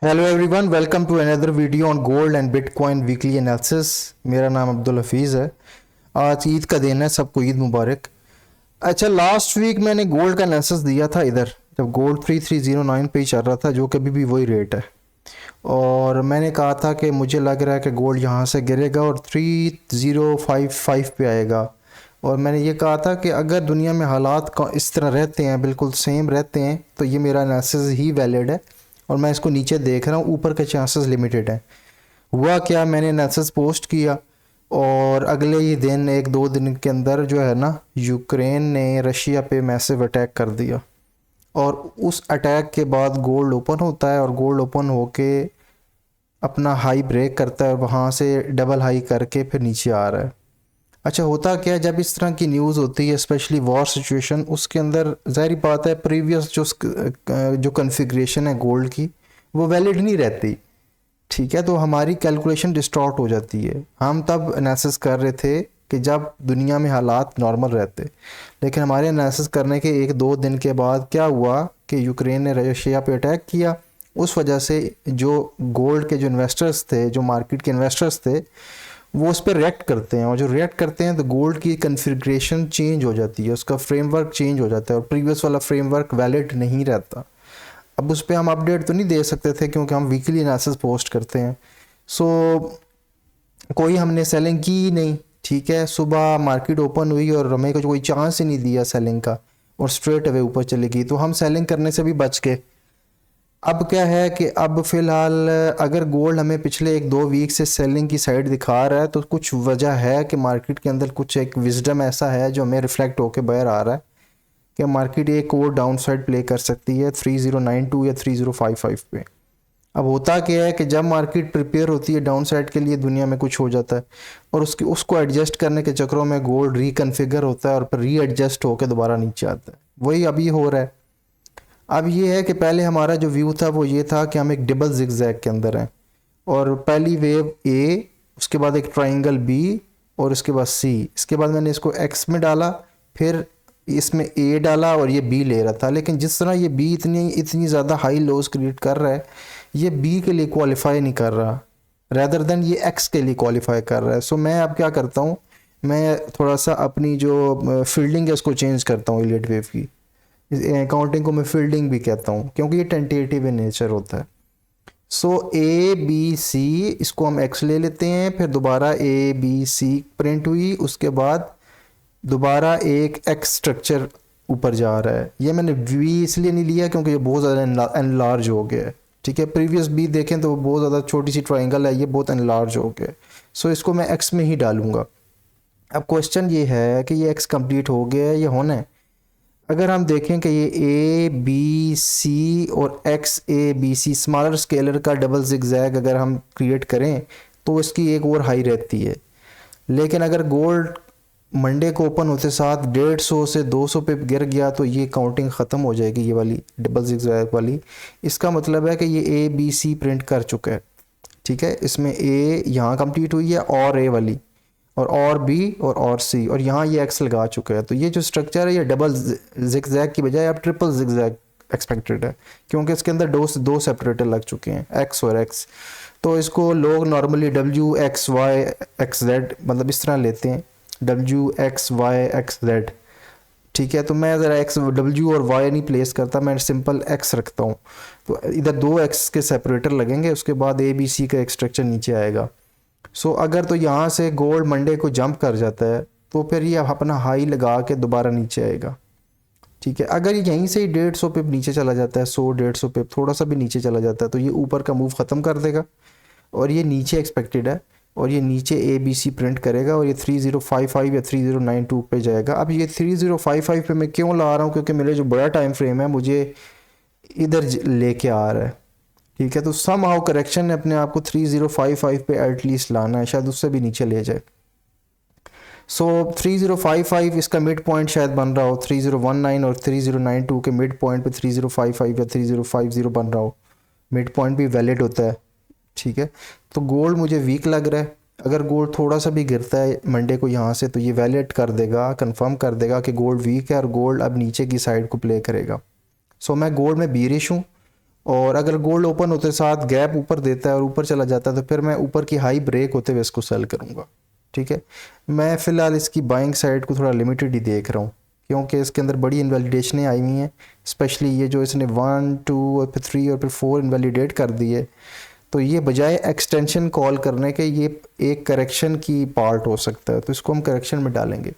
Hello everyone, welcome to another video on gold and bitcoin weekly analysis. मेरा नाम अब्दुल हफीज़ है। आज ईद का दिन है, सबको ईद मुबारक। अच्छा, लास्ट वीक मैंने गोल्ड का एनालिसिस दिया था इधर, जब गोल्ड 3309 पे ही चल रहा था, जो कि अभी भी वही रेट है। और मैंने कहा था कि मुझे लग रहा है कि गोल्ड यहाँ से गिरेगा और 3055 पे आएगा। और मैंने ये कहा था कि अगर दुनिया में हालात इस तरह रहते हैं, बिल्कुल सेम रहते हैं, तो ये मेरा एनालिसिस ही वैलिड है। और मैं इसको नीचे देख रहा हूँ, ऊपर के चांसेस लिमिटेड हैं। हुआ क्या, मैंने एनालिसिस पोस्ट किया और अगले ही दिन, एक दो दिन के अंदर जो है ना, यूक्रेन ने रशिया पे मैसिव अटैक कर दिया। और उस अटैक के बाद गोल्ड ओपन होता है और गोल्ड ओपन होके अपना हाई ब्रेक करता है और वहाँ से डबल हाई करके फिर नीचे आ रहा है। अच्छा, होता क्या है, जब इस तरह की न्यूज़ होती है, स्पेशली वॉर सिचुएशन, उसके अंदर ज़ाहिर बात है प्रीवियस जो कन्फिग्रेशन है गोल्ड की, वो वैलिड नहीं रहती। ठीक है, तो हमारी कैलकुलेशन डिस्टॉर्ट हो जाती है। हम तब एनालिसिस कर रहे थे कि जब दुनिया में हालात नॉर्मल रहते, लेकिन हमारे एनालिसिस करने के एक दो दिन के बाद क्या हुआ कि यूक्रेन ने रशिया पे अटैक किया। उस वजह से जो गोल्ड के जो इन्वेस्टर्स थे, जो मार्केट के इन्वेस्टर्स थे, वो उस पर रिएक्ट करते हैं। और जो रिएक्ट करते हैं तो गोल्ड की कन्फिग्रेशन चेंज हो जाती है, उसका फ्रेमवर्क चेंज हो जाता है और प्रीवियस वाला फ्रेमवर्क वैलिड नहीं रहता। अब उस पर हम अपडेट तो नहीं दे सकते थे क्योंकि हम वीकली एनालिसिस पोस्ट करते हैं। सो कोई हमने सेलिंग की ही नहीं। ठीक है, सुबह मार्केट ओपन हुई और हमें को कोई चांस ही नहीं दिया सेलिंग का, और स्ट्रेट अवे ऊपर चली गई, तो हम सेलिंग करने से भी बच गए। अब क्या है कि अब फ़िलहाल अगर गोल्ड हमें पिछले एक दो वीक से सेलिंग की साइड दिखा रहा है, तो कुछ वजह है कि मार्केट के अंदर कुछ एक विजडम ऐसा है जो हमें रिफ्लेक्ट होकर बाहर आ रहा है कि मार्केट एक और डाउन साइड प्ले कर सकती है 3092 या 3055 पे। अब होता क्या है कि जब मार्केट प्रिपेयर होती है डाउन साइड के लिए, दुनिया में कुछ हो जाता है और उसको एडजस्ट करने के चक्करों में गोल्ड रिकन्फिगर होता है और फिर रीएडजस्ट होकर दोबारा नीचे आता है। वही अभी हो रहा है। अब ये है कि पहले हमारा जो व्यू था वो ये था कि हम एक डबल जिगजैग के अंदर हैं, और पहली वेव ए, उसके बाद एक ट्राइंगल बी, और उसके बाद सी। इसके बाद मैंने इसको एक्स में डाला, फिर इसमें ए डाला और ये बी ले रहा था। लेकिन जिस तरह ये बी इतनी इतनी ज़्यादा हाई लोज क्रिएट कर रहा है, ये बी के लिए क्वालिफाई नहीं कर रहा, रैदर देन ये एक्स के लिए क्वालिफाई कर रहा है। सो मैं अब क्या करता हूँ, मैं थोड़ा सा अपनी जो फील्डिंग है उसको चेंज करता हूँ इलियट वेव की। अकाउंटिंग को मैं फील्डिंग भी कहता हूँ क्योंकि ये टेंटेटिव इन नेचर होता है। सो ए बी सी, इसको हम एक्स ले लेते हैं, फिर दोबारा ए बी सी प्रिंट हुई, उसके बाद दोबारा एक एक्स स्ट्रक्चर ऊपर जा रहा है। ये मैंने वी इसलिए नहीं लिया क्योंकि ये बहुत ज़्यादा एनलार्ज हो गया है। ठीक है, प्रीवियस बी देखें तो वो बहुत ज़्यादा छोटी सी ट्राइंगल है, ये बहुत एनलार्ज हो गया है। सो इसको मैं एक्स में ही डालूंगा। अब क्वेश्चन ये है कि ये एक्स कंप्लीट हो गया है, ये होना है। अगर हम देखें कि ये ए बी सी और X A B C smaller scalar का डबल जिगजैग अगर हम क्रिएट करें तो इसकी एक और हाई रहती है। लेकिन अगर गोल्ड मंडे को ओपन होते साथ 150 से 200 पे गिर गया तो ये काउंटिंग ख़त्म हो जाएगी, ये वाली डबल जिगजैग वाली। इसका मतलब है कि ये ए बी सी प्रिंट कर चुका है। ठीक है, इसमें ए यहाँ कंप्लीट हुई है और ए वाली, और बी और सी, और यहाँ ये एक्स लगा चुका है। तो ये जो स्ट्रक्चर है ये डबल जिगजैग की बजाय अब ट्रिपल जिगजैग एक्सपेक्टेड है, क्योंकि इसके अंदर दो सेपरेटर लग चुके हैं, एक्स और एक्स। तो इसको लोग normally W X Y X Z मतलब इस तरह लेते हैं, W X Y X Z. ठीक है, तो मैं ज़रा एक्स डब्ल्यू और वाई नहीं प्लेस करता, मैं सिंपल एक्स रखता हूँ। तो इधर दो एक्स के सेपरेटर लगेंगे, उसके बाद ए बी सी का एक स्ट्रक्चर नीचे आएगा। सो अगर तो यहाँ से गोल्ड मंडे को जंप कर जाता है तो फिर ये अपना हाई लगा के दोबारा नीचे आएगा। ठीक है, अगर ये यहीं से ही 150 पिप नीचे चला जाता है, 100 150 पिप थोड़ा सा भी नीचे चला जाता है, तो ये ऊपर का मूव ख़त्म कर देगा और ये नीचे एक्सपेक्टेड है, और ये नीचे ए बी सी प्रिंट करेगा और ये 3055 या 3092 पे जाएगा। अब ये 3055 पे मैं क्यों ला रहा हूँ, क्योंकि मेरे जो बड़ा टाइम फ्रेम है मुझे इधर लेके आ रहा है। ठीक है, तो सम हाउ करेक्शन ने अपने आप को 3055 पे एटलीस्ट लाना है, शायद उससे भी नीचे ले जाए। सो 3055 इसका मिड पॉइंट शायद बन रहा हो, 3019 और 3092 के मिड पॉइंट पे 3055 या 3050 बन रहा हो। मिड पॉइंट भी वैलिड होता है। ठीक है, तो गोल्ड मुझे वीक लग रहा है। अगर गोल्ड थोड़ा सा भी गिरता है मंडे को यहाँ से, तो ये वैलिड कर देगा, कंफर्म कर देगा कि गोल्ड वीक है और गोल्ड अब नीचे की साइड को प्ले करेगा। सो मैं गोल्ड में बीरिश हूँ और अगर गोल्ड ओपन होते साथ गैप ऊपर देता है और ऊपर चला जाता है तो फिर मैं ऊपर की हाई ब्रेक होते हुए इसको सेल करूँगा। ठीक है, मैं फ़िलहाल इसकी बाइंग साइड को थोड़ा लिमिटेड ही देख रहा हूँ क्योंकि इसके अंदर बड़ी इनवैलिडेशनें आई हुई हैं, स्पेशली ये जो इसने 1 2 और फिर 3 और फिर 4 इनवैलिडेट कर दी है। तो ये बजाय एक्सटेंशन कॉल करने के ये एक करेक्शन की पार्ट हो सकता है, तो इसको हम करेक्शन में डालेंगे।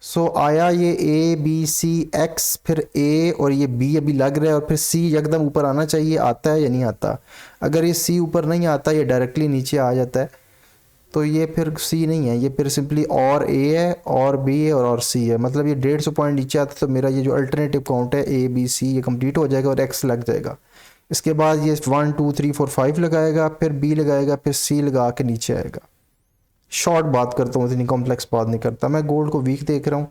सो आया ये ए बी सी एक्स, फिर ए और ये बी अभी लग रहा है और फिर सी एकदम ऊपर आना चाहिए, आता है या नहीं आता? अगर ये सी ऊपर नहीं आता, ये डायरेक्टली नीचे आ जाता है, तो ये फिर सी नहीं है, ये फिर सिंपली और ए है और बी है और सी है। मतलब ये 150 पॉइंट नीचे आता तो मेरा ये जो अल्टरनेटिव काउंट है ए बी सी ये कंप्लीट हो जाएगा और एक्स लग जाएगा। इसके बाद ये 1 2 3 4 5 लगाएगा, फिर बी लगाएगा, फिर सी लगा के नीचे आएगा। शॉर्ट बात करता हूँ, इतनी कॉम्प्लेक्स बात नहीं करता। मैं गोल्ड को वीक देख रहा हूँ,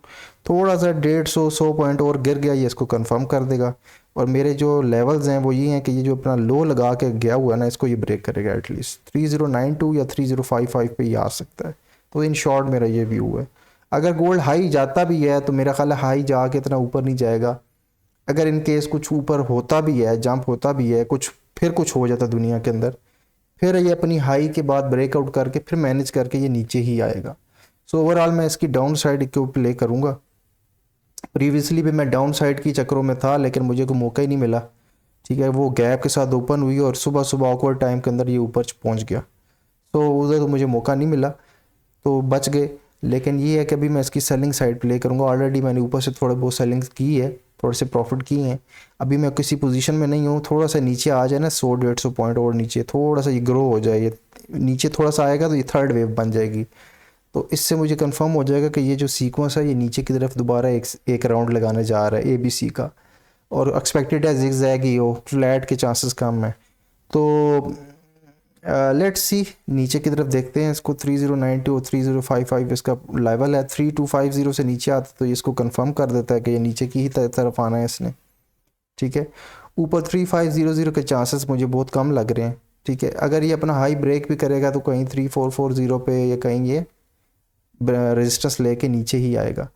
थोड़ा सा 150 पॉइंट और गिर गया, ये इसको कंफर्म कर देगा। और मेरे जो लेवल्स हैं वो ये हैं कि ये जो अपना लो लगा के गया हुआ है ना, इसको ये ब्रेक करेगा एटलीस्ट 3092 या 3055 पे ही आ सकता है। तो इन शॉर्ट मेरा ये व्यू है। अगर गोल्ड हाई जाता भी है तो मेरा ख्याल है हाई जाके इतना ऊपर नहीं जाएगा। अगर इन केस कुछ ऊपर होता भी है, जंप होता भी है, फिर कुछ हो जाता दुनिया के अंदर, फिर ये अपनी हाई के बाद ब्रेकआउट करके फिर मैनेज करके ये नीचे ही आएगा। सो ओवरऑल मैं इसकी डाउन साइड को प्ले करूँगा। प्रीवियसली भी मैं डाउन साइड की चक्करों में था लेकिन मुझे कोई मौका ही नहीं मिला। ठीक है, वो गैप के साथ ओपन हुई और सुबह सुबह ऑकवर्ड टाइम के अंदर ये ऊपर पहुंच गया। तो उधर तो मुझे मौका नहीं मिला, तो बच गए। लेकिन ये है कि अभी मैं इसकी सेलिंग साइड प्ले करूँगा। ऑलरेडी मैंने ऊपर से थोड़ा बहुत सेलिंग की है, थोड़े से प्रॉफिट किए हैं। अभी मैं किसी पोजीशन में नहीं हूँ, थोड़ा सा नीचे आ जाए ना 100-150 पॉइंट और नीचे थोड़ा सा ये ग्रो हो जाए, ये नीचे थोड़ा सा आएगा तो ये थर्ड वेव बन जाएगी। तो इससे मुझे कंफर्म हो जाएगा कि ये जो सीक्वेंस है ये नीचे की तरफ दोबारा एक राउंड लगाने जा रहा है ABC का, और एक्सपेक्टेड है जिगजैग ही हो, फ्लैट के चांसेस कम है। तो लेट्स सी, नीचे की तरफ देखते हैं इसको। 3092 और 3055 इसका लेवल है। 3250 से नीचे आता तो ये इसको कंफर्म कर देता है कि ये नीचे की ही तरफ आना है इसने। ठीक है, ऊपर 3500 के चांसेस मुझे बहुत कम लग रहे हैं। ठीक है, अगर ये अपना हाई ब्रेक भी करेगा तो कहीं 3440 पे या कहीं ये रेजिस्टेंस लेके नीचे ही आएगा।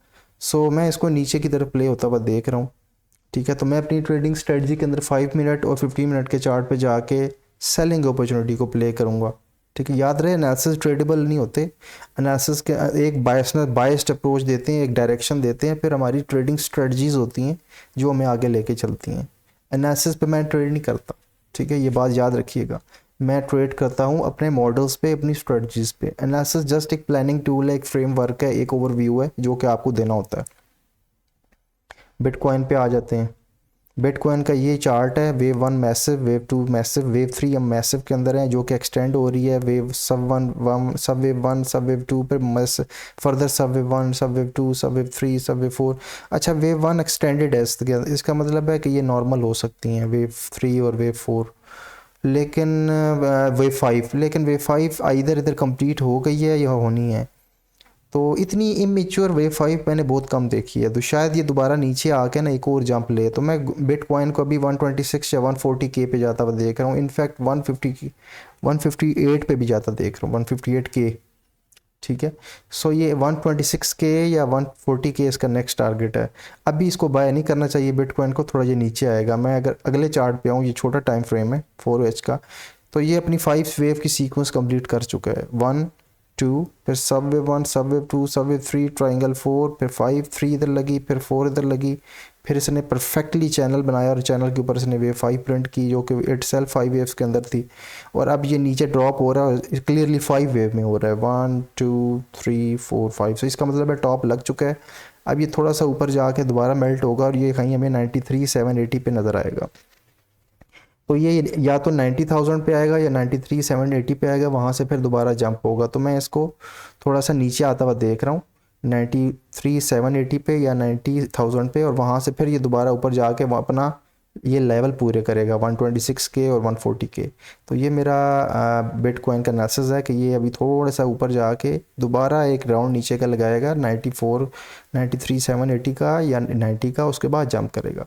सो मैं इसको नीचे की तरफ प्ले होता हुआ देख रहा हूँ। ठीक है, तो मैं अपनी ट्रेडिंग स्ट्रेटजी के अंदर 5 मिनट और 15 मिनट के चार्ट पे जाके सेलिंग अपॉर्चुनिटी को प्ले करूँगा। ठीक है, याद रहे एनालिसिस ट्रेडेबल नहीं होते। एनालिसिस के एक बायस्ड अप्रोच देते हैं, एक डायरेक्शन देते हैं, फिर हमारी ट्रेडिंग स्ट्रेटजीज़ होती हैं जो हमें आगे लेके चलती हैं। एनालिसिस पे मैं ट्रेड नहीं करता। ठीक है, ये बात याद रखिएगा। मैं ट्रेड करता हूँ अपने मॉडल्स पे, अपनी स्ट्रेटजीज़ पे। एनालिसिस जस्ट एक प्लानिंग टूल है, एक फ्रेमवर्क है, एक ओवरव्यू है जो कि आपको देना होता है। बिटकॉइन पे आ जाते हैं। बिटकॉइन का ये चार्ट है, wave 1 massive, wave 2 massive, wave 3 हम मैसिव के अंदर हैं जो कि एक्सटेंड हो रही है। वेव सब वेव 1 सब वेव 2 पर फर्दर सब वेव 1 सब वेव 2 सब वेव 3 सब वेव 4। अच्छा, वेव 1 एक्सटेंडेड है, इसका मतलब है कि ये नॉर्मल हो सकती हैं वेव 3 और वेव 4, लेकिन वेव 5, लेकिन वेव 5 इधर इधर कंप्लीट हो गई है या होनी है। तो इतनी इमेच्योर वेव 5 मैंने बहुत कम देखी है, तो शायद ये दोबारा नीचे आके ना एक और जंप ले। तो मैं बिटकॉइन को अभी 126 या 140 के पे जाता हुआ देख रहा हूँ। इनफैक्ट 158 पे भी जाता देख रहा हूँ, 158 के। ठीक है, सो ये 126 के या 140 के इसका नेक्स्ट टारगेट है। अभी इसको बाय नहीं करना चाहिए बिटकॉइन को, थोड़ा ये नीचे आएगा। मैं अगर अगले चार्ट पे आऊँ, ये छोटा टाइम फ्रेम है 4H का, तो ये अपनी 5 वेव की सीक्वेंस कंप्लीट कर चुका है। 1 2, फिर सब वेव 1 सब वेव 2 सब वेव 3 ट्राइंगल 4, फिर 5 3 इधर लगी, फिर 4 इधर लगी, फिर इसने परफेक्टली चैनल बनाया और चैनल के ऊपर इसने वेव 5 प्रिंट की जो कि इटसेल्फ 5 वेव्स के अंदर थी। और अब ये नीचे ड्रॉप हो रहा है, क्लियरली 5 वेव में हो रहा है, 1 2 3 4 5। सो इसका मतलब है टॉप लग चुका है। अब ये थोड़ा सा ऊपर जाके दोबारा मेल्ट होगा और ये कहीं हमें 93,780 पे नज़र आएगा। तो ये या तो 90,000 पे आएगा या 93,780 पे आएगा, वहाँ से फिर दोबारा जंप होगा। तो मैं इसको थोड़ा सा नीचे आता हुआ देख रहा हूँ 93,780 पे या 90,000 पे, और वहाँ से फिर ये दोबारा ऊपर जाके वो अपना ये लेवल पूरे करेगा 126 के और 140 के। तो ये मेरा बिटकॉइन का एनालिसिस है कि ये अभी थोड़ा सा ऊपर जाके दोबारा एक राउंड नीचे का लगाएगा 93,780 का या 90 का, उसके बाद जंप करेगा।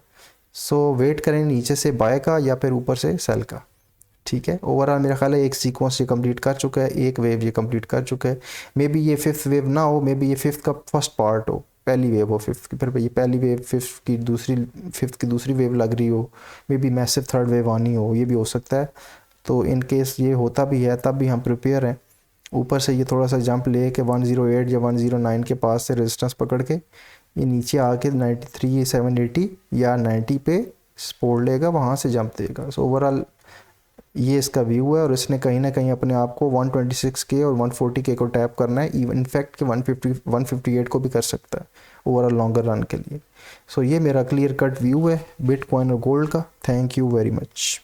सो वेट करें नीचे से बाय का या फिर ऊपर से सेल का। ठीक है, ओवरऑल मेरा ख्याल है एक सीक्वेंस ये कंप्लीट कर चुका है, एक वेव ये कंप्लीट कर चुका है। मे बी ये 5th वेव ना हो, मे बी ये 5th का फर्स्ट पार्ट हो। पहली वेव हो फिफ्थ की, फिर ये पहली वेव फिफ्थ की दूसरी वेव लग रही हो, may be massive third wave आनी हो, ये भी हो सकता है। तो इन केस ये होता भी है तब भी हम प्रिपेयर हैं। ऊपर से ये थोड़ा सा जंप ले के 108 या 109 के पास से रेजिस्टेंस पकड़ के ये नीचे आके 93 780 या 90 पे सपोर्ट लेगा, वहाँ से जंप देगा। सो ओवरऑल ये इसका व्यू है, और इसने कहीं ना कहीं अपने आप को 126 के और 140 के को टैप करना है, इवन इनफैक्ट कि 158 को भी कर सकता है ओवरऑल लॉन्गर रन के लिए। सो ये मेरा क्लियर कट व्यू है बिटकॉइन और गोल्ड का। Thank you very much.